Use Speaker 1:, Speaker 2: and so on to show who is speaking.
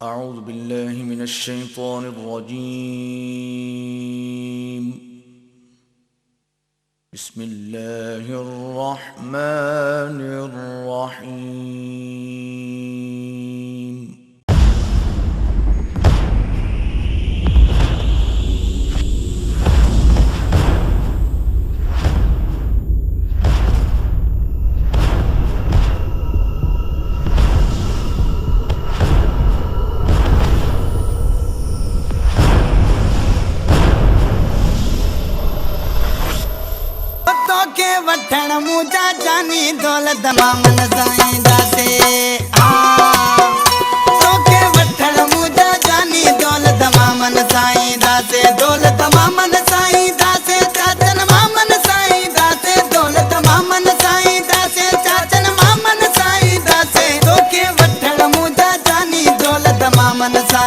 Speaker 1: أعوذ بالله من الشيطان الرجيم. بسم الله الرحمن الرحيم.
Speaker 2: के वठण मुझा जानी दौलत मामन साईं दासे तो के वठण मुझा जानी दौलत मामन साईं दासे दौलत मामन साईं दासे चाचन मामन साईं दासे दौलत मामन साईं दासे चाचन मामन साईं दासे तो के वठण मुझा जानी दौलत मामन साईं